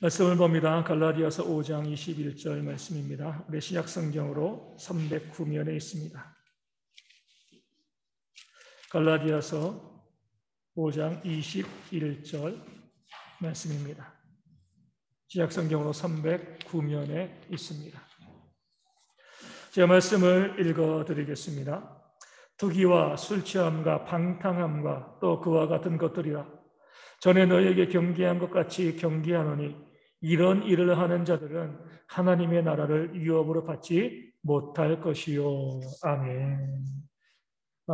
말씀을 봅니다. 갈라디아서 5장 21절 말씀입니다. 우리 신약 성경으로 309면에 있습니다. 갈라디아서 5장 21절 말씀입니다. 신약 성경으로 309면에 있습니다. 제가 말씀을 읽어드리겠습니다. 투기와 술 취함과 방탕함과 또 그와 같은 것들이라 전에 너희에게 경계한 것 같이 경계하노니 이런 일을 하는 자들은 하나님의 나라를 위협으로 받지 못할 것이요. 아멘.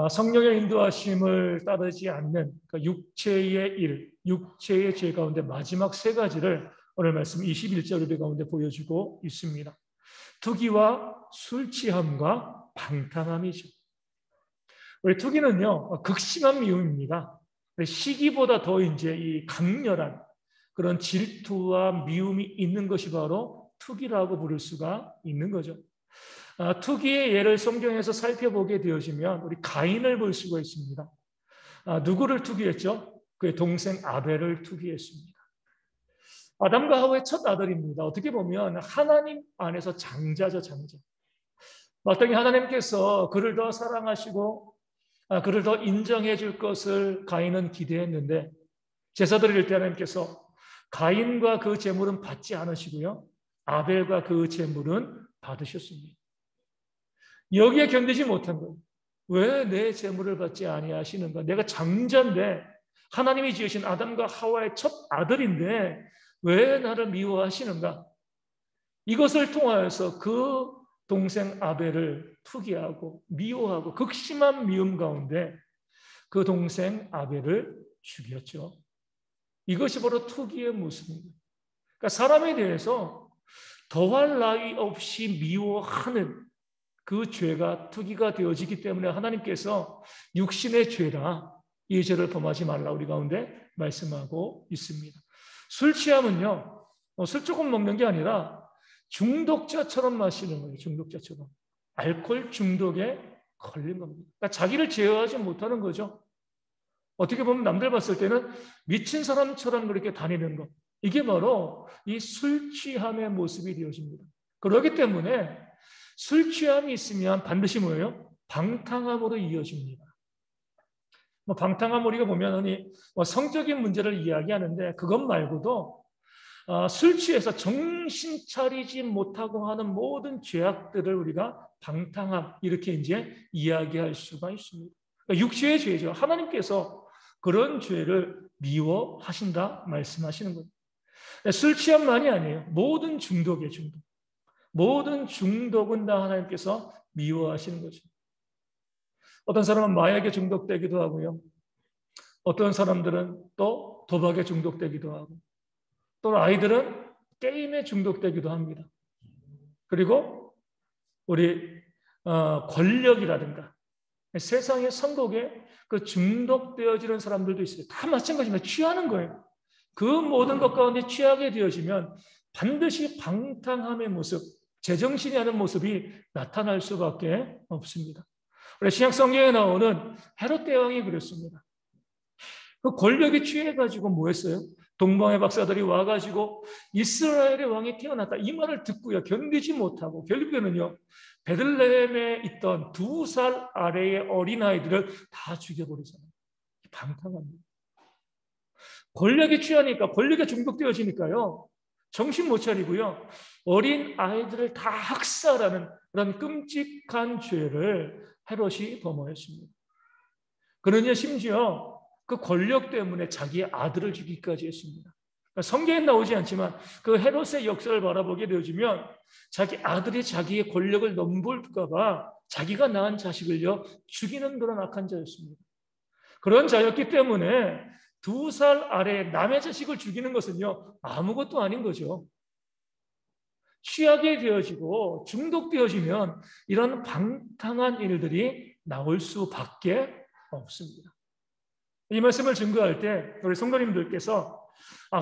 성령의 인도하심을 따르지 않는 육체의 일, 육체의 죄 가운데 마지막 세 가지를 오늘 말씀 21절 가운데 보여주고 있습니다. 투기와 술 취함과 방탕함이죠. 우리 투기는요, 극심한 미움입니다. 시기보다 더 이제 이 강렬한 그런 질투와 미움이 있는 것이 바로 투기라고 부를 수가 있는 거죠. 투기의 예를 성경에서 살펴보게 되어지면 우리 가인을 볼 수가 있습니다. 누구를 투기했죠? 그의 동생 아벨을 투기했습니다. 아담과 하와의 첫 아들입니다. 어떻게 보면 하나님 안에서 장자죠, 장자. 마땅히 하나님께서 그를 더 사랑하시고 그를 더 인정해 줄 것을 가인은 기대했는데 제사 드릴 때 하나님께서 가인과 그 제물은 받지 않으시고요. 아벨과 그 제물은 받으셨습니다. 여기에 견디지 못한 거예요. 왜 내 제물을 받지 아니하시는가? 내가 장자인데 하나님이 지으신 아담과 하와의 첫 아들인데 왜 나를 미워하시는가? 이것을 통하여서 그 동생 아벨을 투기하고 미워하고 극심한 미움 가운데 그 동생 아벨을 죽였죠. 이것이 바로 투기의 모습입니다. 그러니까 사람에 대해서 더할 나위 없이 미워하는 그 죄가 투기가 되어지기 때문에 하나님께서 육신의 죄라 이 죄를 범하지 말라 우리 가운데 말씀하고 있습니다. 술 취함은요, 술 조금 먹는 게 아니라 중독자처럼 마시는 거예요. 중독자처럼. 알코올 중독에 걸린 겁니다. 그러니까 자기를 제어하지 못하는 거죠. 어떻게 보면 남들 봤을 때는 미친 사람처럼 그렇게 다니는 것. 이게 바로 이 술 취함의 모습이 되어집니다. 그렇기 때문에 술 취함이 있으면 반드시 뭐예요? 방탕함으로 이어집니다. 방탕함 우리가 보면 성적인 문제를 이야기하는데 그것 말고도 술 취해서 정신 차리지 못하고 하는 모든 죄악들을 우리가 방탕함 이렇게 이제 이야기할 수가 있습니다. 그러니까 육체의 죄죠. 하나님께서 그런 죄를 미워하신다 말씀하시는 거예요. 술 취함만이 아니에요. 모든 중독이에요. 중독. 모든 중독은 다 하나님께서 미워하시는 거죠. 어떤 사람은 마약에 중독되기도 하고요. 어떤 사람들은 또 도박에 중독되기도 하고 또 아이들은 게임에 중독되기도 합니다. 그리고 우리 권력이라든가 세상의 선곡에 그 중독되어지는 사람들도 있어요. 다 마찬가지입니다. 취하는 거예요. 그 모든 것 가운데 취하게 되어지면 반드시 방탕함의 모습, 제정신이 하는 모습이 나타날 수밖에 없습니다. 우리 신약 성경에 나오는 헤롯 대왕이 그랬습니다. 그 권력에 취해가지고 뭐 했어요? 동방의 박사들이 와가지고 이스라엘의 왕이 태어났다. 이 말을 듣고요. 견디지 못하고 결국에는요. 베들레헴에 있던 2살 아래의 어린아이들을 다 죽여버리잖아요. 방탕합니다. 권력에 취하니까 권력에 중독되어지니까요. 정신 못 차리고요. 어린 아이들을 다 학살하는 그런 끔찍한 죄를 헤롯이 범하였습니다. 그러냐 심지어 그 권력 때문에 자기의 아들을 죽이기까지 했습니다. 성경에 나오지 않지만 그 헤롯의 역사를 바라보게 되어지면 자기 아들이 자기의 권력을 넘볼까 봐 자기가 낳은 자식을요 죽이는 그런 악한 자였습니다. 그런 자였기 때문에 2살 아래 남의 자식을 죽이는 것은요 아무것도 아닌 거죠. 취하게 되어지고 중독되어지면 이런 방탕한 일들이 나올 수밖에 없습니다. 이 말씀을 증거할 때 우리 성도님들께서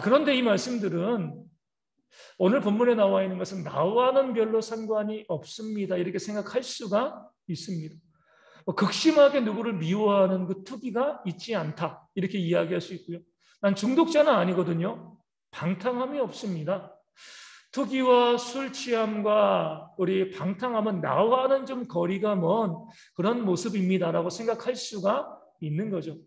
그런데 이 말씀들은 오늘 본문에 나와 있는 것은 나와는 별로 상관이 없습니다. 이렇게 생각할 수가 있습니다. 극심하게 누구를 미워하는 그 투기가 있지 않다. 이렇게 이야기할 수 있고요. 난 중독자는 아니거든요. 방탕함이 없습니다. 투기와 술 취함과 우리 방탕함은 나와는 좀 거리가 먼 그런 모습입니다라고 생각할 수가 있는 거죠.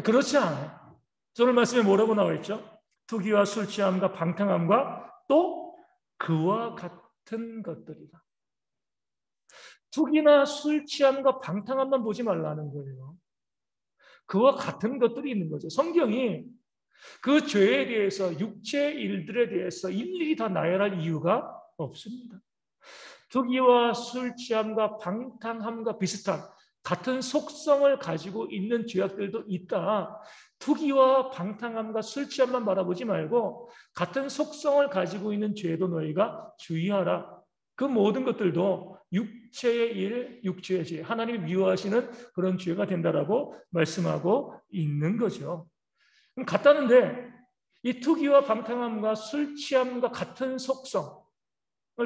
그렇지 않아요. 오늘 말씀에 뭐라고 나와 있죠? 투기와 술 취함과 방탕함과 또 그와 같은 것들이다. 투기나 술 취함과 방탕함만 보지 말라는 거예요. 그와 같은 것들이 있는 거죠. 성경이 그 죄에 대해서, 육체의 일들에 대해서 일일이 다 나열할 이유가 없습니다. 투기와 술 취함과 방탕함과 비슷한 같은 속성을 가지고 있는 죄악들도 있다. 투기와 방탕함과 술 취함만 바라보지 말고 같은 속성을 가지고 있는 죄도 너희가 주의하라. 그 모든 것들도 육체의 일, 육체의 죄, 하나님이 미워하시는 그런 죄가 된다라고 말씀하고 있는 거죠. 그럼 같다는데 이 투기와 방탕함과 술 취함과 같은 속성을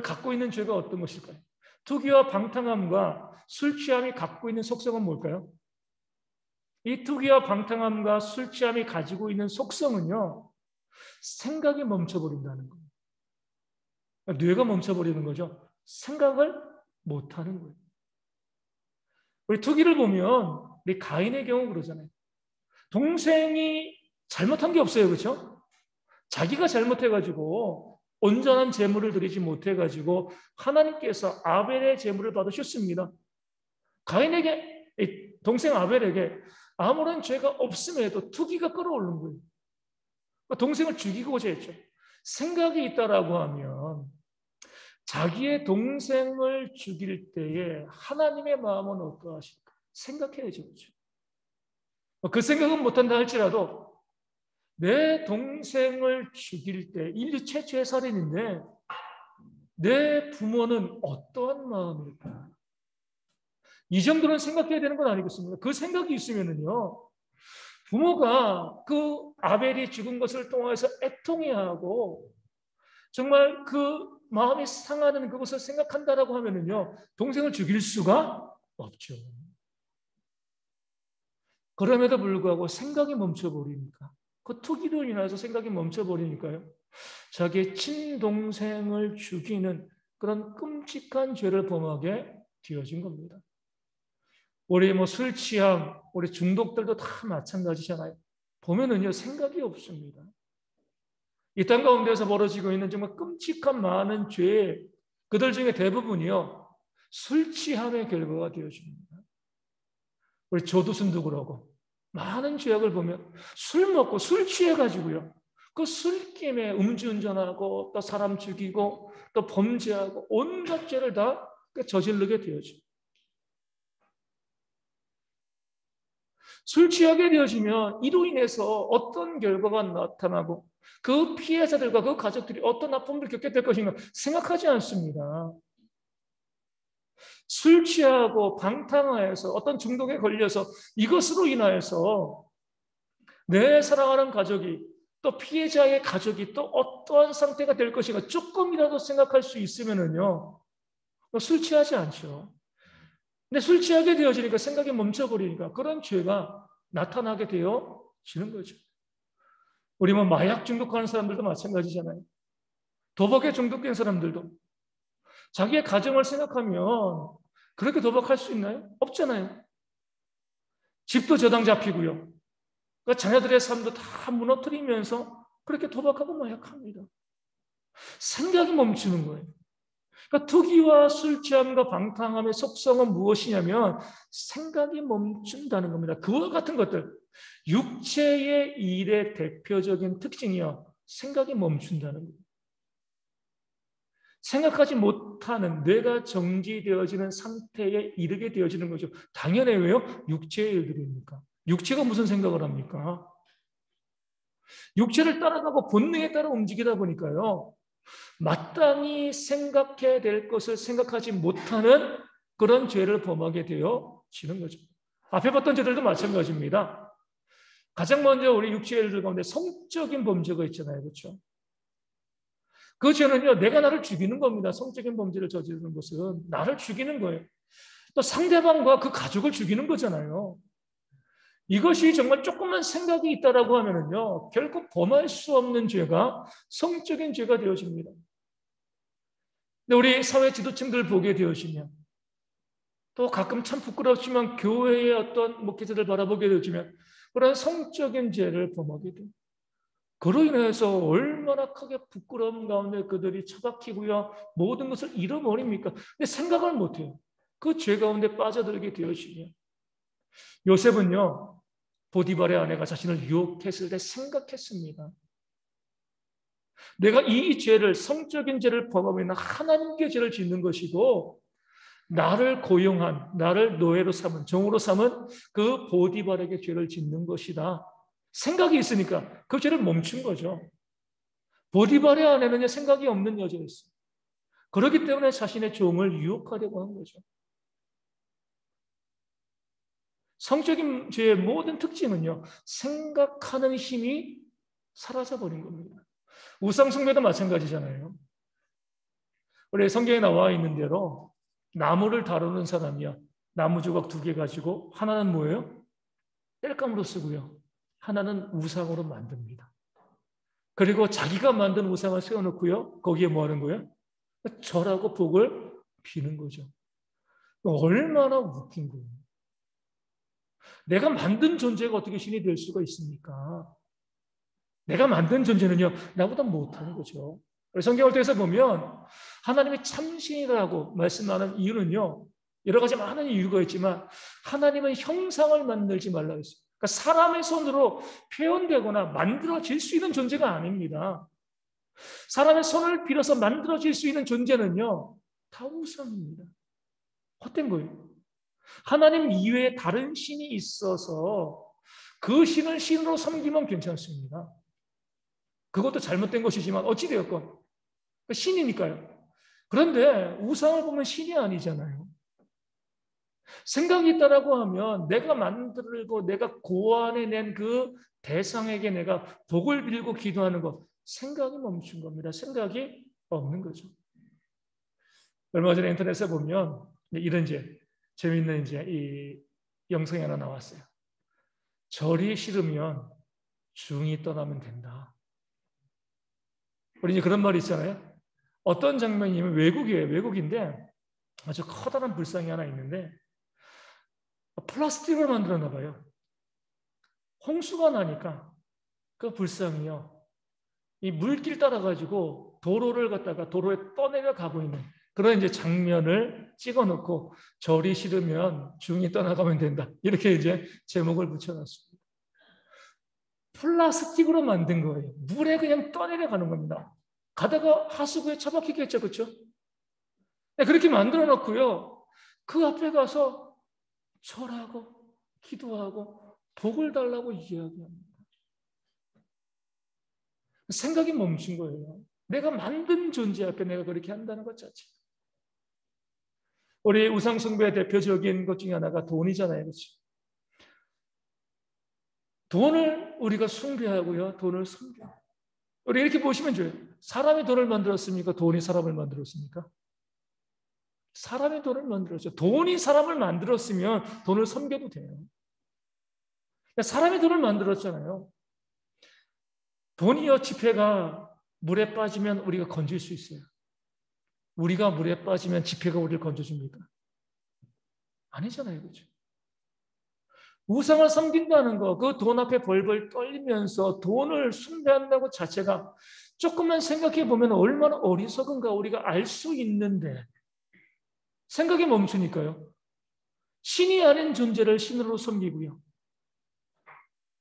갖고 있는 죄가 어떤 것일까요? 투기와 방탕함과 술 취함이 갖고 있는 속성은 뭘까요? 이 투기와 방탕함과 술 취함이 가지고 있는 속성은요, 생각이 멈춰버린다는 거예요. 뇌가 멈춰버리는 거죠. 생각을 못하는 거예요. 우리 투기를 보면 우리 가인의 경우 그러잖아요. 동생이 잘못한 게 없어요. 그렇죠? 자기가 잘못해가지고 온전한 제물을 드리지 못해가지고 하나님께서 아벨의 제물을 받으셨습니다. 가인에게, 동생 아벨에게 아무런 죄가 없음에도 투기가 끌어오른 거예요. 동생을 죽이고자 했죠. 생각이 있다라고 하면 자기의 동생을 죽일 때에 하나님의 마음은 어떠하실까? 생각해야죠. 그렇죠? 그 생각은 못한다 할지라도 내 동생을 죽일 때 인류 최초의 살인인데 내 부모는 어떠한 마음일까? 이 정도는 생각해야 되는 건 아니겠습니까? 그 생각이 있으면은요, 부모가 그 아벨이 죽은 것을 통해서 애통해하고 정말 그 마음이 상하는 그것을 생각한다라고 하면은요, 동생을 죽일 수가 없죠. 그럼에도 불구하고 생각이 멈춰버리니까, 그 투기로 인해서 생각이 멈춰버리니까요, 자기의 친동생을 죽이는 그런 끔찍한 죄를 범하게 되어진 겁니다. 우리 술 취함, 우리 중독들도 다 마찬가지잖아요. 보면은요, 생각이 없습니다. 이 땅 가운데서 벌어지고 있는 정말 끔찍한 많은 죄, 그들 중에 대부분이요, 술 취함의 결과가 되어집니다. 우리 조두순도 그러고, 많은 죄악을 보면 술 먹고 술 취해가지고요, 그 술김에 음주운전하고 또 사람 죽이고 또 범죄하고 온갖 죄를 다 저지르게 되어져. 술 취하게 되어지면 이로 인해서 어떤 결과가 나타나고 그 피해자들과 그 가족들이 어떤 아픔을 겪게 될 것인가 생각하지 않습니다. 술 취하고 방탕하여서 어떤 중독에 걸려서 이것으로 인하여서 내 사랑하는 가족이 또 피해자의 가족이 또 어떠한 상태가 될 것인가 조금이라도 생각할 수 있으면은요, 술 취하지 않죠. 근데 술 취하게 되어지니까 생각이 멈춰버리니까 그런 죄가 나타나게 되어지는 거죠. 우리 마약 중독하는 사람들도 마찬가지잖아요. 도박에 중독된 사람들도 자기의 가정을 생각하면 그렇게 도박할 수 있나요? 없잖아요. 집도 저당 잡히고요. 그 자녀들의 삶도 다 무너뜨리면서 그렇게 도박하고 마약합니다. 생각이 멈추는 거예요. 그러니까 투기와 술 취함과 방탕함의 속성은 무엇이냐면 생각이 멈춘다는 겁니다. 그와 같은 것들, 육체의 일의 대표적인 특징이요, 생각이 멈춘다는 거예요. 생각하지 못하는 뇌가 정지되어지는 상태에 이르게 되어지는 거죠. 당연히 왜요? 육체의 일들이니까. 육체가 무슨 생각을 합니까? 육체를 따라가고 본능에 따라 움직이다 보니까요, 마땅히 생각해야 될 것을 생각하지 못하는 그런 죄를 범하게 되어지는 거죠. 앞에 봤던 죄들도 마찬가지입니다. 가장 먼저 우리 육체의 일들 가운데 성적인 범죄가 있잖아요. 그렇죠? 그 죄는요, 내가 나를 죽이는 겁니다. 성적인 범죄를 저지르는 것은 나를 죽이는 거예요. 또 상대방과 그 가족을 죽이는 거잖아요. 이것이 정말 조금만 생각이 있다라고 하면은요, 결국 범할 수 없는 죄가 성적인 죄가 되어집니다. 근데 우리 사회 지도층들 보게 되어지면, 또 가끔 참 부끄럽지만 교회의 어떤 목회자들 바라보게 되어지면 그런 성적인 죄를 범하게 돼요. 그로 인해서 얼마나 크게 부끄러움 가운데 그들이 처박히고요, 모든 것을 잃어버립니까? 근데 생각을 못해요. 그 죄 가운데 빠져들게 되어지면. 요셉은요, 보디발의 아내가 자신을 유혹했을 때 생각했습니다. 내가 이 죄를, 성적인 죄를 범하면 하나님께 죄를 짓는 것이고, 나를 고용한, 나를 노예로 삼은, 종으로 삼은 그 보디발에게 죄를 짓는 것이다. 생각이 있으니까 그 죄를 멈춘 거죠. 보디발의 아내는 생각이 없는 여자였어요. 그렇기 때문에 자신의 종을 유혹하려고 한 거죠. 성적인 죄의 모든 특징은요, 생각하는 힘이 사라져버린 겁니다. 우상숭배도 마찬가지잖아요. 우리 성경에 나와 있는 대로 나무를 다루는 사람이요, 나무 조각 2개 가지고 하나는 뭐예요? 땔감으로 쓰고요, 하나는 우상으로 만듭니다. 그리고 자기가 만든 우상을 세워놓고요, 거기에 뭐 하는 거예요? 절하고 복을 비는 거죠. 얼마나 웃긴 거예요. 내가 만든 존재가 어떻게 신이 될 수가 있습니까? 내가 만든 존재는요, 나보다 못하는 거죠. 성경을 통해서 보면 하나님이 참신이라고 말씀하는 이유는요, 여러 가지 많은 이유가 있지만 하나님은 형상을 만들지 말라고 했어요. 그러니까 사람의 손으로 표현되거나 만들어질 수 있는 존재가 아닙니다. 사람의 손을 빌어서 만들어질 수 있는 존재는요, 다 우상입니다. 헛된 거예요. 하나님 이외에 다른 신이 있어서 그 신을 신으로 섬기면 괜찮습니다. 그것도 잘못된 것이지만 어찌되었건 신이니까요. 그런데 우상을 보면 신이 아니잖아요. 생각이 있다라고 하면 내가 만들고 내가 고안해낸 그 대상에게 내가 복을 빌고 기도하는 것, 생각이 멈춘 겁니다. 생각이 없는 거죠. 얼마 전에 인터넷에 보면 이런 재미있는 이 영상이 하나 나왔어요. 절이 싫으면 중이 떠나면 된다. 우리 이제 그런 말이 있잖아요. 어떤 장면이면 외국이에요. 외국인데 아주 커다란 불상이 하나 있는데 플라스틱으로 만들었나 봐요. 홍수가 나니까 그 불상이요, 이 물길 따라 가지고 도로를 갖다가 도로에 떠내려 가고 있는 그런 이제 장면을 찍어놓고 절이 싫으면 중이 떠나가면 된다. 이렇게 이제 제목을 붙여놨습니다. 플라스틱으로 만든 거예요. 물에 그냥 떠내려 가는 겁니다. 가다가 하수구에 처박히겠죠, 그렇죠? 네, 그렇게 만들어 놓고요, 그 앞에 가서 절하고 기도하고 복을 달라고 이야기합니다. 생각이 멈춘 거예요. 내가 만든 존재 앞에 내가 그렇게 한다는 것 자체. 우리 우상숭배의 대표적인 것 중에 하나가 돈이잖아요, 그렇죠? 돈을 우리가 숭배하고요, 돈을 섬겨. 우리 이렇게 보시면 돼요. 사람이 돈을 만들었습니까? 돈이 사람을 만들었습니까? 사람이 돈을 만들었죠. 돈이 사람을 만들었으면 돈을 섬겨도 돼요. 사람이 돈을 만들었잖아요. 돈이요, 지폐가 물에 빠지면 우리가 건질 수 있어요. 우리가 물에 빠지면 지폐가 우리를 건져줍니까? 아니잖아요, 그렇죠? 우상을 섬긴다는 거, 그 돈 앞에 벌벌 떨리면서 돈을 숭배한다고 자체가 조금만 생각해 보면 얼마나 어리석은가 우리가 알 수 있는데 생각이 멈추니까요. 신이 아닌 존재를 신으로 섬기고요,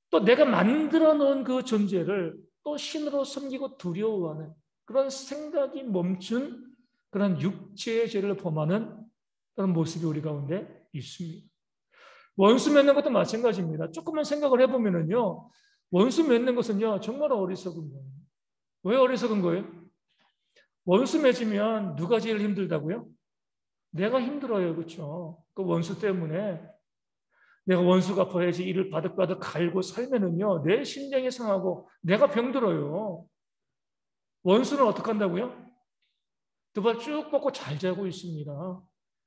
또 내가 만들어 놓은 그 존재를 또 신으로 섬기고 두려워하는 그런 생각이 멈춘 그런 육체의 죄를 범하는 그런 모습이 우리 가운데 있습니다. 원수 맺는 것도 마찬가지입니다. 조금만 생각을 해보면요, 원수 맺는 것은요, 정말 어리석은 거예요. 왜 어리석은 거예요? 원수 맺으면 누가 제일 힘들다고요? 내가 힘들어요, 그렇죠? 그 원수 때문에 내가 원수 갚아야지 이를 바득바득 갈고 살면은요, 내 심장이 상하고 내가 병들어요. 원수는 어떻게 한다고요? 두 발 쭉 뻗고 잘 자고 있습니다.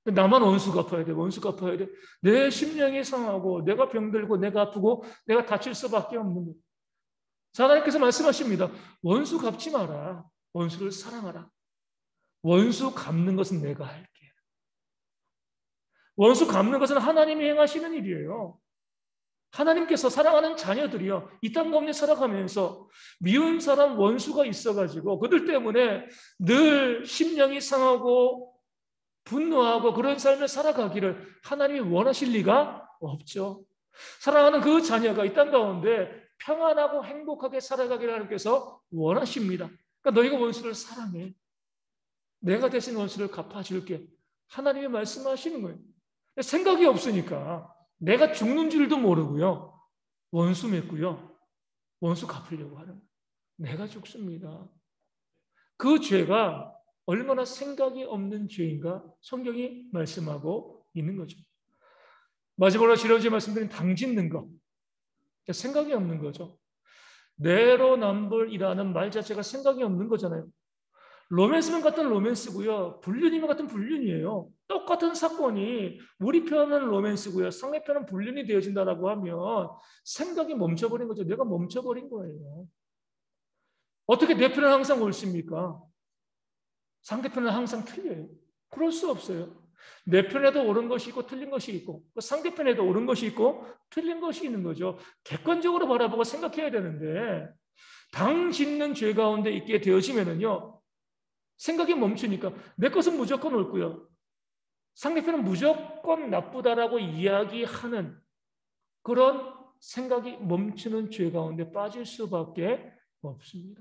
나만 원수 갚아야 돼. 원수 갚아야 돼. 내 심령이 상하고 내가 병들고 내가 아프고 내가 다칠 수밖에 없는 거예요. 하나님께서 말씀하십니다. 원수 갚지 마라. 원수를 사랑하라. 원수 갚는 것은 내가 할게. 원수 갚는 것은 하나님이 행하시는 일이에요. 하나님께서 사랑하는 자녀들이요, 이 땅 가운데 살아가면서 미운 사람 원수가 있어가지고 그들 때문에 늘 심령이 상하고 분노하고 그런 삶을 살아가기를 하나님이 원하실 리가 없죠. 사랑하는 그 자녀가 이 땅 가운데 평안하고 행복하게 살아가기를 하나님께서 원하십니다. 그러니까 너희가 원수를 사랑해. 내가 대신 원수를 갚아줄게. 하나님이 말씀하시는 거예요. 생각이 없으니까 내가 죽는 줄도 모르고요. 원수 맺고요. 원수 갚으려고 하는 거예요. 내가 죽습니다. 그 죄가 얼마나 생각이 없는 죄인가 성경이 말씀하고 있는 거죠. 마지막으로 지난주에 말씀드린 당 짓는 것. 생각이 없는 거죠. 내로남불이라는 말 자체가 생각이 없는 거잖아요. 로맨스면 같은 로맨스고요. 불륜이면 같은 불륜이에요. 똑같은 사건이 우리 편은 로맨스고요. 상대편은 불륜이 되어진다라고 하면 생각이 멈춰버린 거죠. 내가 멈춰버린 거예요. 어떻게 내 편은 항상 옳습니까? 상대편은 항상 틀려요. 그럴 수 없어요. 내 편에도 옳은 것이 있고 틀린 것이 있고 상대편에도 옳은 것이 있고 틀린 것이 있는 거죠. 객관적으로 바라보고 생각해야 되는데 당 짓는 죄 가운데 있게 되어지면은요. 생각이 멈추니까 내 것은 무조건 옳고요. 상대편은 무조건 나쁘다라고 이야기하는 그런 생각이 멈추는 죄 가운데 빠질 수밖에 없습니다.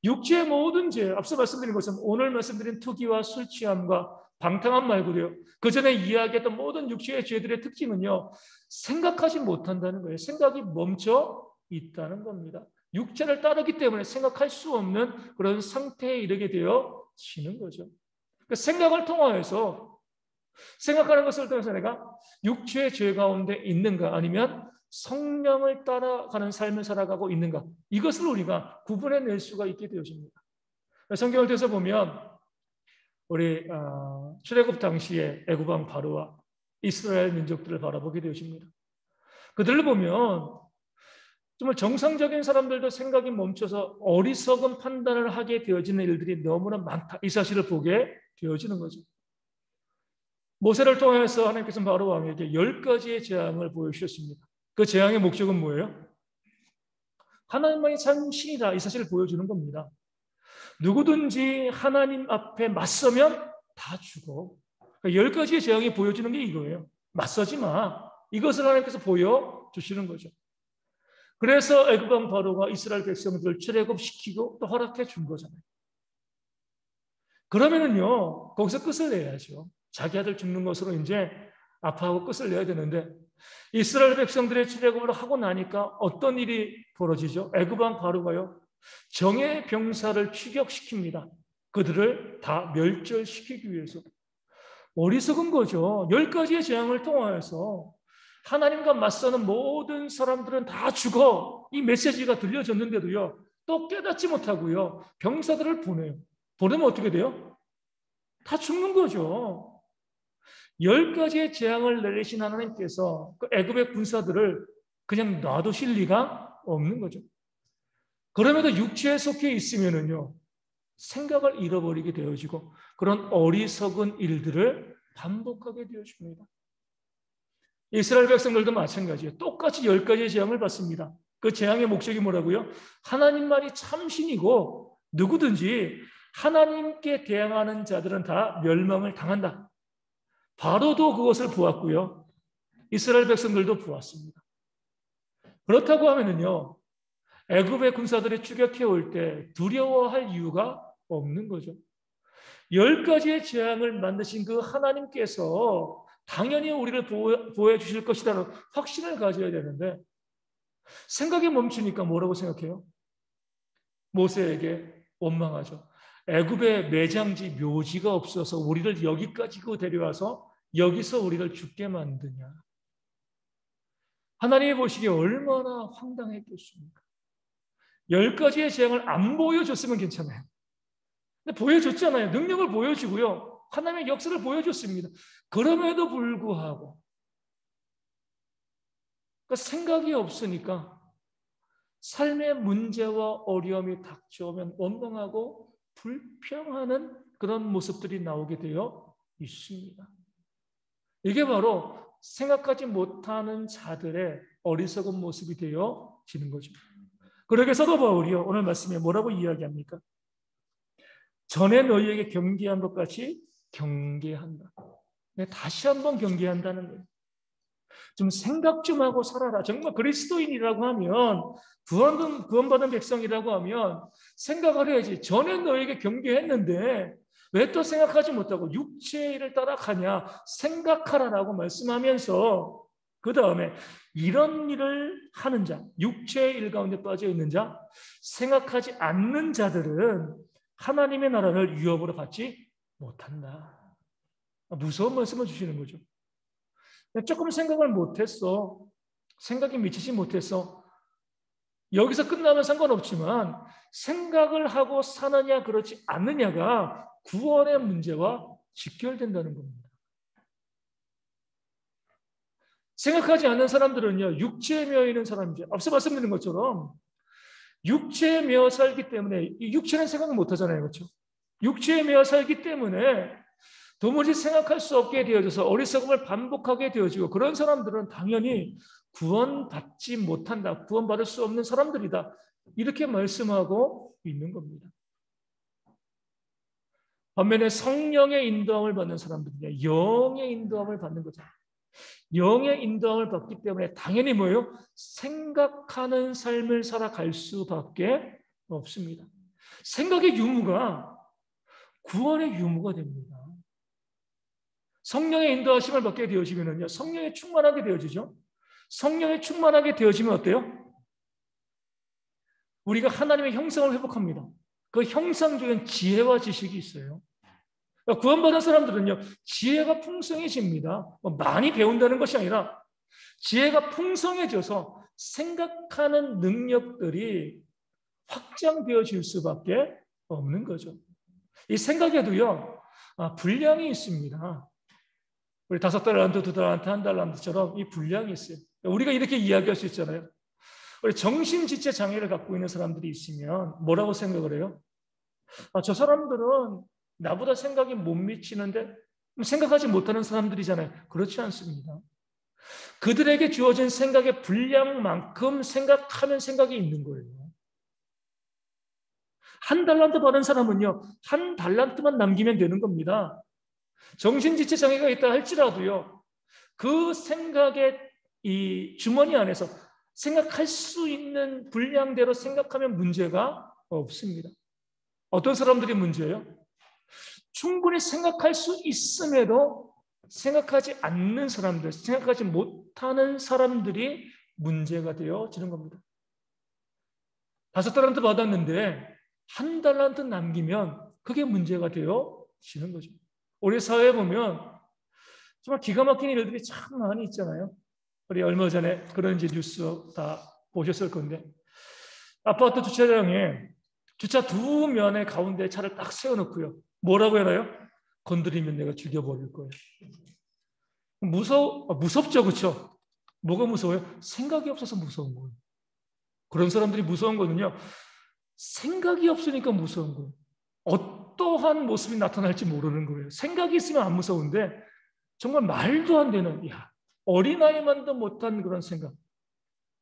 육체의 모든 죄, 앞서 말씀드린 것처럼 오늘 말씀드린 투기와 술 취함과 방탕한 말고요. 그 전에 이야기했던 모든 육체의 죄들의 특징은요. 생각하지 못한다는 거예요. 생각이 멈춰 있다는 겁니다. 육체를 따르기 때문에 생각할 수 없는 그런 상태에 이르게 되어지는 거죠. 그러니까 생각을 통하여서 생각하는 것을 통해서 내가 육체의 죄 가운데 있는가 아니면 성령을 따라가는 삶을 살아가고 있는가 이것을 우리가 구분해낼 수가 있게 되어집니다. 성경을 통해서 보면 우리 출애굽 당시에 애굽왕 바로와 이스라엘 민족들을 바라보게 되어집니다. 그들을 보면 정말 정상적인 사람들도 생각이 멈춰서 어리석은 판단을 하게 되어지는 일들이 너무나 많다. 이 사실을 보게 되어지는 거죠. 모세를 통해서 하나님께서는 바로 왕에게 10가지의 재앙을 보여주셨습니다. 그 재앙의 목적은 뭐예요? 하나님만이 참 신이다. 이 사실을 보여주는 겁니다. 누구든지 하나님 앞에 맞서면 다 죽어. 그러니까 10가지의 재앙이 보여주는 게 이거예요. 맞서지 마. 이것을 하나님께서 보여주시는 거죠. 그래서 애굽 왕 바로가 이스라엘 백성들을 출애굽시키고 또 허락해 준 거잖아요. 그러면은요, 거기서 끝을 내야죠. 자기 아들 죽는 것으로 이제 아파하고 끝을 내야 되는데 이스라엘 백성들의 출애굽을 하고 나니까 어떤 일이 벌어지죠? 애굽 왕 바로가요. 정예 병사를 추격시킵니다. 그들을 다 멸절시키기 위해서. 어리석은 거죠. 10가지의 재앙을 통하여서 하나님과 맞서는 모든 사람들은 다 죽어. 이 메시지가 들려졌는데도요. 또 깨닫지 못하고요. 병사들을 보내요. 보내면 어떻게 돼요? 다 죽는 거죠. 10가지의 재앙을 내리신 하나님께서 그 애굽의 군사들을 그냥 놔두실 리가 없는 거죠. 그럼에도 육체에 속해 있으면은요. 생각을 잃어버리게 되어지고 그런 어리석은 일들을 반복하게 되어집니다. 이스라엘 백성들도 마찬가지예요. 똑같이 10가지의 재앙을 받습니다. 그 재앙의 목적이 뭐라고요? 하나님만이 참신이고 누구든지 하나님께 대항하는 자들은 다 멸망을 당한다. 바로도 그것을 보았고요. 이스라엘 백성들도 보았습니다. 그렇다고 하면은요. 애굽의 군사들이 추격해 올 때 두려워할 이유가 없는 거죠. 10가지의 재앙을 만드신 그 하나님께서 당연히 우리를 보호해 주실 것이라는 확신을 가져야 되는데 생각이 멈추니까 뭐라고 생각해요? 모세에게 원망하죠. 애굽의 매장지 묘지가 없어서 우리를 여기까지 데려와서 여기서 우리를 죽게 만드냐. 하나님이 보시기에 얼마나 황당했겠습니까? 10가지의 재앙을 안 보여줬으면 괜찮아요. 근데 보여줬잖아요. 능력을 보여주고요. 하나님의 역사를 보여줬습니다. 그럼에도 불구하고 생각이 없으니까 삶의 문제와 어려움이 닥쳐오면 원망하고 불평하는 그런 모습들이 나오게 되어 있습니다. 이게 바로 생각하지 못하는 자들의 어리석은 모습이 되어지는 거죠. 그러게 사도 바울이요, 오늘 말씀에 뭐라고 이야기합니까? 전에 너희에게 경계한 것 같이 경계한다. 다시 한번 경계한다는 거예요. 좀 생각 좀 하고 살아라. 정말 그리스도인이라고 하면, 구원받은 백성이라고 하면 생각을 해야지. 전에 너에게 경계했는데 왜 또 생각하지 못하고 육체의 일을 따라가냐. 생각하라라고 말씀하면서 그 다음에 이런 일을 하는 자, 육체의 일 가운데 빠져 있는 자, 생각하지 않는 자들은 하나님의 나라를 유업으로 받지 못한다. 무서운 말씀을 주시는 거죠. 조금 생각을 못했어. 생각이 미치지 못했어. 여기서 끝나면 상관없지만 생각을 하고 사느냐 그렇지 않느냐가 구원의 문제와 직결된다는 겁니다. 생각하지 않는 사람들은요, 육체에 매여 있는 사람이죠. 앞서 말씀드린 것처럼 육체에 매여 살기 때문에, 육체는 생각을 못 하잖아요. 그렇죠? 육체에 매여 살기 때문에 도무지 생각할 수 없게 되어져서 어리석음을 반복하게 되어지고, 그런 사람들은 당연히 구원받지 못한다. 구원받을 수 없는 사람들이다. 이렇게 말씀하고 있는 겁니다. 반면에 성령의 인도함을 받는 사람들은요, 영의 인도함을 받는 거죠. 영의 인도함을 받기 때문에 당연히 뭐예요? 생각하는 삶을 살아갈 수밖에 없습니다. 생각의 유무가 구원의 유무가 됩니다. 성령의 인도하심을 받게 되어지면요, 성령에 충만하게 되어지죠. 성령에 충만하게 되어지면 어때요? 우리가 하나님의 형상을 회복합니다. 그 형상 중엔 지혜와 지식이 있어요. 그러니까 구원받은 사람들은요, 지혜가 풍성해집니다. 많이 배운다는 것이 아니라 지혜가 풍성해져서 생각하는 능력들이 확장되어질 수밖에 없는 거죠. 이 생각에도요, 분량이 있습니다. 우리 5달란트, 2달란트, 1달란트처럼 이 분량이 있어요. 우리가 이렇게 이야기할 수 있잖아요. 우리 정신지체 장애를 갖고 있는 사람들이 있으면 뭐라고 생각을 해요? 저 사람들은 나보다 생각이 못 미치는데 생각하지 못하는 사람들이잖아요. 그렇지 않습니다. 그들에게 주어진 생각의 분량만큼 생각하면 생각이 있는 거예요. 1달란트 받은 사람은요, 1달란트만 남기면 되는 겁니다. 정신지체 장애가 있다 할지라도요, 그 생각의 이 주머니 안에서 생각할 수 있는 분량대로 생각하면 문제가 없습니다. 어떤 사람들이 문제예요? 충분히 생각할 수 있음에도 생각하지 않는 사람들, 생각하지 못하는 사람들이 문제가 되어지는 겁니다. 5달란트 받았는데 1달란트 남기면 그게 문제가 되어지는 거죠. 우리 사회에 보면 정말 기가 막힌 일들이 참 많이 있잖아요. 우리 얼마 전에 그런 뉴스 다 보셨을 건데, 아파트 주차장에 주차 두 면의 가운데 차를 딱 세워놓고요, 뭐라고 해놔요? 건드리면 내가 죽여버릴 거예요. 무섭죠, 그렇죠? 뭐가 무서워요? 생각이 없어서 무서운 거예요. 그런 사람들이 무서운 거는요, 생각이 없으니까 무서운 거예요. 어떠한 모습이 나타날지 모르는 거예요. 생각이 있으면 안 무서운데 정말 말도 안 되는, 어린아이만도 못한 그런 생각.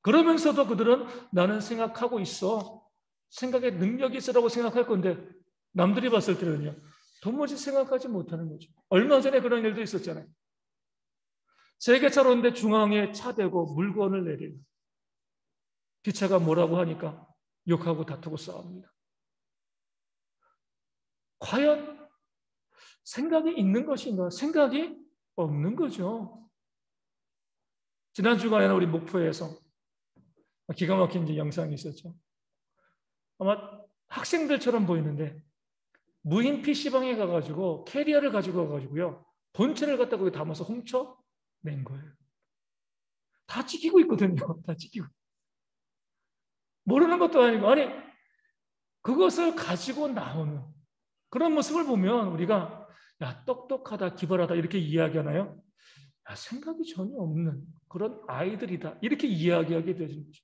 그러면서도 그들은 나는 생각하고 있어, 생각에 능력이 있으라고 생각할 건데 남들이 봤을 때는요, 도무지 생각하지 못하는 거죠. 얼마 전에 그런 일도 있었잖아요. 세계차로 오는데 중앙에 차 대고 물건을 내려요. 기차가 뭐라고 하니까 욕하고 다투고 싸웁니다. 과연 생각이 있는 것인가? 생각이 없는 거죠. 지난 주간에는 우리 목포에서 기가 막힌 영상이 있었죠. 아마 학생들처럼 보이는데 무인 PC방에 가가지고 캐리어를 가지고 가가지고요, 본체를 갖다 거기 담아서 훔쳐낸 거예요. 다 찍히고 있거든요. 다 찍히고. 모르는 것도 아니고, 그것을 가지고 나오는 그런 모습을 보면 우리가 야, 똑똑하다, 기발하다 이렇게 이야기하나요? 야, 생각이 전혀 없는 그런 아이들이다 이렇게 이야기하게 되는 거죠.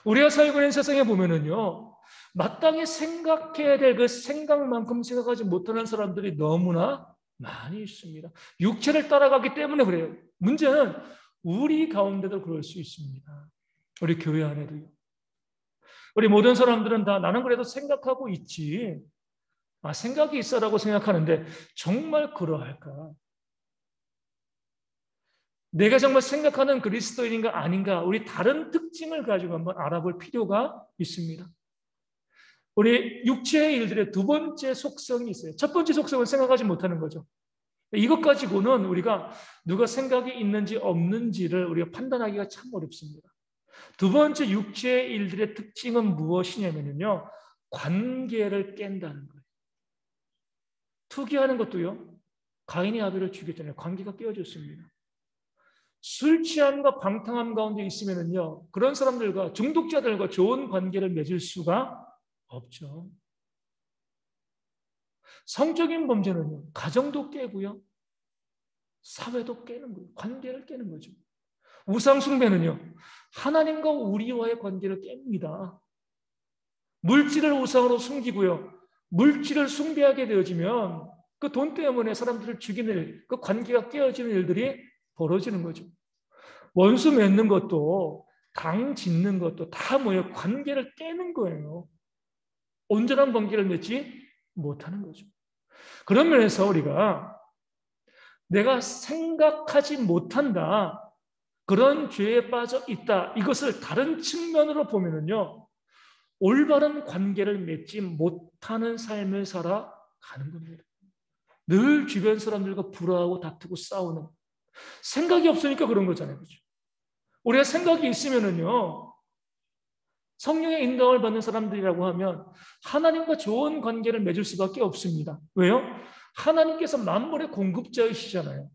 우리가 살고 있는 세상에 보면은요, 마땅히 생각해야 될 그 생각만큼 생각하지 못하는 사람들이 너무나 많이 있습니다. 육체를 따라가기 때문에 그래요. 문제는 우리 가운데도 그럴 수 있습니다. 우리 교회 안에도요. 우리 모든 사람들은 다 나는 그래도 생각하고 있지. 생각이 있어라고 생각하는데 정말 그러할까? 내가 정말 생각하는 그리스도인인가 아닌가? 우리 다른 특징을 가지고 한번 알아볼 필요가 있습니다. 우리 육체의 일들의 두 번째 속성이 있어요. 첫 번째 속성은 생각하지 못하는 거죠. 이것 가지고는 우리가 누가 생각이 있는지 없는지를 우리가 판단하기가 참 어렵습니다. 두 번째 육체의 일들의 특징은 무엇이냐면요. 관계를 깬다는 거예요. 투기하는 것도요. 가인이 아벨을 죽였잖아요. 관계가 깨어졌습니다. 술 취함과 방탕함 가운데 있으면요. 그런 사람들과 중독자들과 좋은 관계를 맺을 수가 없죠. 성적인 범죄는요. 가정도 깨고요. 사회도 깨는 거예요. 관계를 깨는 거죠. 우상 숭배는요. 하나님과 우리와의 관계를 깹니다. 물질을 우상으로 숨기고요. 물질을 숭배하게 되어지면 그 돈 때문에 사람들을 죽이는 일, 그 관계가 깨어지는 일들이 벌어지는 거죠. 원수 맺는 것도 당 짓는 것도 다 뭐예요? 관계를 깨는 거예요. 온전한 관계를 맺지 못하는 거죠. 그런 면에서 우리가 내가 생각하지 못한다. 그런 죄에 빠져 있다. 이것을 다른 측면으로 보면은요. 올바른 관계를 맺지 못하는 삶을 살아가는 겁니다. 늘 주변 사람들과 불화하고 다투고 싸우는 생각이 없으니까 그런 거잖아요. 그렇죠? 우리가 생각이 있으면은요. 성령의 인도를 받는 사람들이라고 하면 하나님과 좋은 관계를 맺을 수밖에 없습니다. 왜요? 하나님께서 만물의 공급자이시잖아요.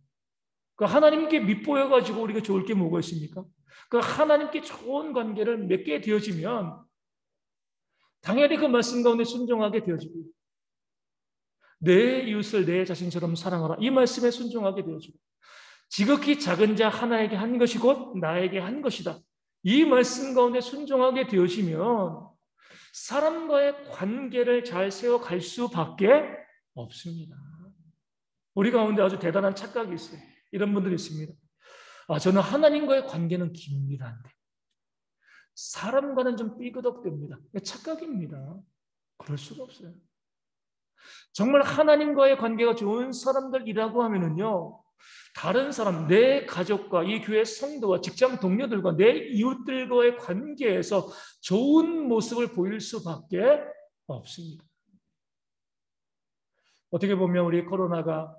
그 하나님께 밑보여가지고 우리가 좋을 게 뭐가 있습니까? 그 하나님께 좋은 관계를 맺게 되어지면 당연히 그 말씀 가운데 순종하게 되어지고 내 이웃을 내 자신처럼 사랑하라 이 말씀에 순종하게 되어지고 지극히 작은 자 하나에게 한 것이 곧 나에게 한 것이다. 이 말씀 가운데 순종하게 되어지면 사람과의 관계를 잘 세워갈 수밖에 없습니다. 우리 가운데 아주 대단한 착각이 있어요. 이런 분들이 있습니다. 저는 하나님과의 관계는 긴밀한데 사람과는 좀 삐그덕됩니다. 착각입니다. 그럴 수가 없어요. 정말 하나님과의 관계가 좋은 사람들이라고 하면은요, 다른 사람, 내 가족과 이 교회 성도와 직장 동료들과 내 이웃들과의 관계에서 좋은 모습을 보일 수밖에 없습니다. 어떻게 보면 우리 코로나가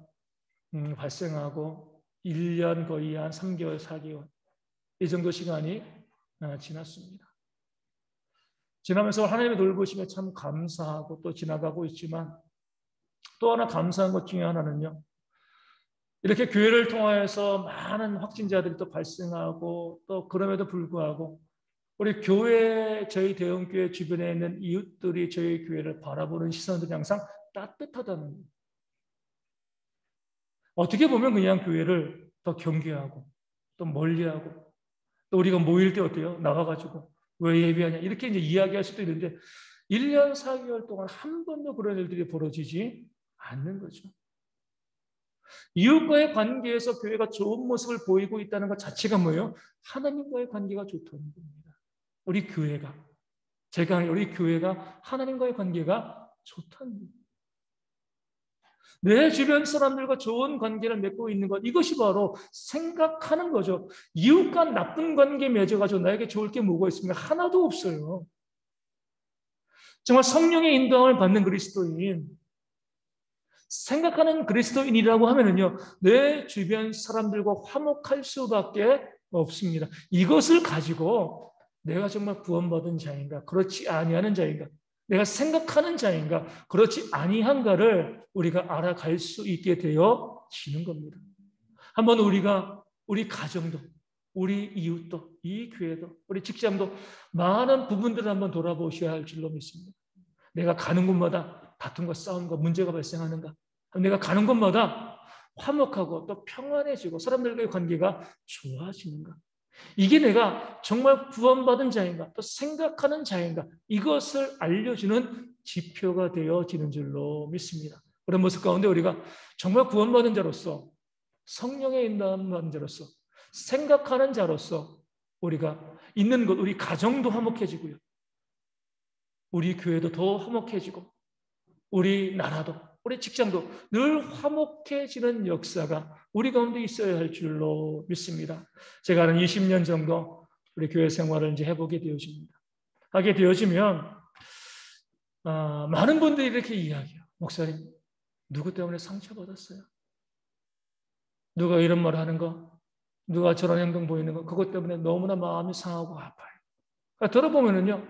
발생하고 1년 거의 한 3개월, 4개월 이 정도 시간이 지났습니다. 지나면서 하나님의 돌보심에 참 감사하고 또 지나가고 있지만 또 하나 감사한 것 중에 하나는요. 이렇게 교회를 통하여서 많은 확진자들이 또 발생하고 또 그럼에도 불구하고 우리 교회, 저희 대형교회 주변에 있는 이웃들이 저희 교회를 바라보는 시선들이 항상 따뜻하다는 거예요. 어떻게 보면 그냥 교회를 더 경계하고 또 멀리하고 또 우리가 모일 때 어때요? 나가가지고 왜 예배하냐 이렇게 이제 이야기할 수도 있는데 1년 4개월 동안 한 번도 그런 일들이 벌어지지 않는 거죠. 이웃과의 관계에서 교회가 좋은 모습을 보이고 있다는 것 자체가 뭐예요? 하나님과의 관계가 좋다는 겁니다. 우리 교회가 우리 교회가 하나님과의 관계가 좋다는 겁니다. 내 주변 사람들과 좋은 관계를 맺고 있는 것 이것이 바로 생각하는 거죠. 이웃과 나쁜 관계 맺어가지고 나에게 좋을 게 뭐가 있습니까? 하나도 없어요. 정말 성령의 인도함을 받는 그리스도인 생각하는 그리스도인이라고 하면은요, 내 주변 사람들과 화목할 수밖에 없습니다. 이것을 가지고 내가 정말 구원받은 자인가, 그렇지 아니하는 자인가, 내가 생각하는 자인가, 그렇지 아니한가를 우리가 알아갈 수 있게 되어지는 겁니다. 한번 우리 가정도, 우리 이웃도, 이 교회도, 우리 직장도 많은 부분들을 한번 돌아보셔야 할 줄로 믿습니다. 내가 가는 곳마다 다툼과 싸움과 문제가 발생하는가? 내가 가는 곳마다 화목하고 또 평안해지고 사람들과의 관계가 좋아지는가? 이게 내가 정말 구원받은 자인가? 또 생각하는 자인가? 이것을 알려주는 지표가 되어지는 줄로 믿습니다. 그런 모습 가운데 우리가 정말 구원받은 자로서, 성령의 인도받은 자로서, 생각하는 자로서 우리가 있는 것, 우리 가정도 화목해지고요. 우리 교회도 더 화목해지고, 우리 나라도, 우리 직장도 늘 화목해지는 역사가 우리 가운데 있어야 할 줄로 믿습니다. 제가 한 20년 정도 우리 교회 생활을 이제 해보게 되어집니다. 하게 되어지면 많은 분들이 이렇게 이야기해요. 목사님, 누구 때문에 상처받았어요? 누가 이런 말 하는 거, 누가 저런 행동 보이는 거, 그것 때문에 너무나 마음이 상하고 아파요. 그러니까 들어보면은요,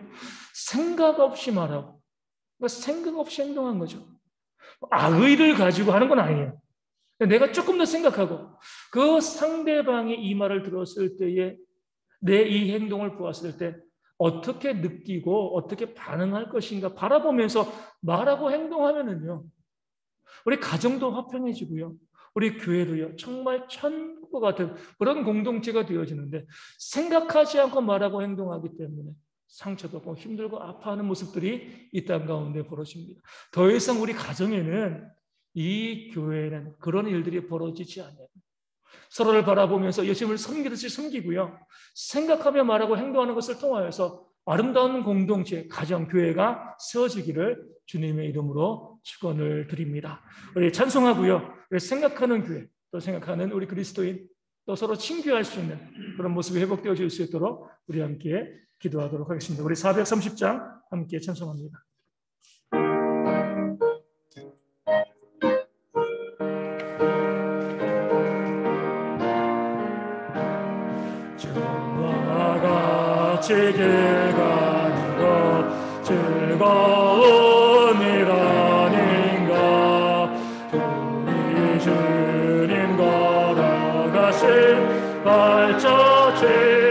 생각 없이 말하고, 그러니까 생각 없이 행동한 거죠. 악의를 가지고 하는 건 아니에요. 내가 조금 더 생각하고, 그 상대방이 이 말을 들었을 때에 내 이 행동을 보았을 때 어떻게 느끼고 어떻게 반응할 것인가 바라보면서 말하고 행동하면은요, 우리 가정도 화평해지고요. 우리 교회도요. 정말 천국과 같은 그런 공동체가 되어지는데 생각하지 않고 말하고 행동하기 때문에 상처도 없고 힘들고 아파하는 모습들이 이 땅 가운데 벌어집니다. 더 이상 우리 가정에는 이 교회는 그런 일들이 벌어지지 않아요. 서로를 바라보면서 예수님을 섬기듯이 섬기고요. 생각하며 말하고 행동하는 것을 통하여서 아름다운 공동체, 가정, 교회가 세워지기를 주님의 이름으로 축원을 드립니다. 우리 찬송하고요. 우리 생각하는 교회, 또 생각하는 우리 그리스도인, 또 서로 친교할 수 있는 그런 모습이 회복되어질 수 있도록 우리 함께 기도하도록 하겠습니다. 우리 430장 함께 찬송합니다. 주와 같이 길 가는 것 즐거움이라는가. 우리 주님 걸어가신 발자취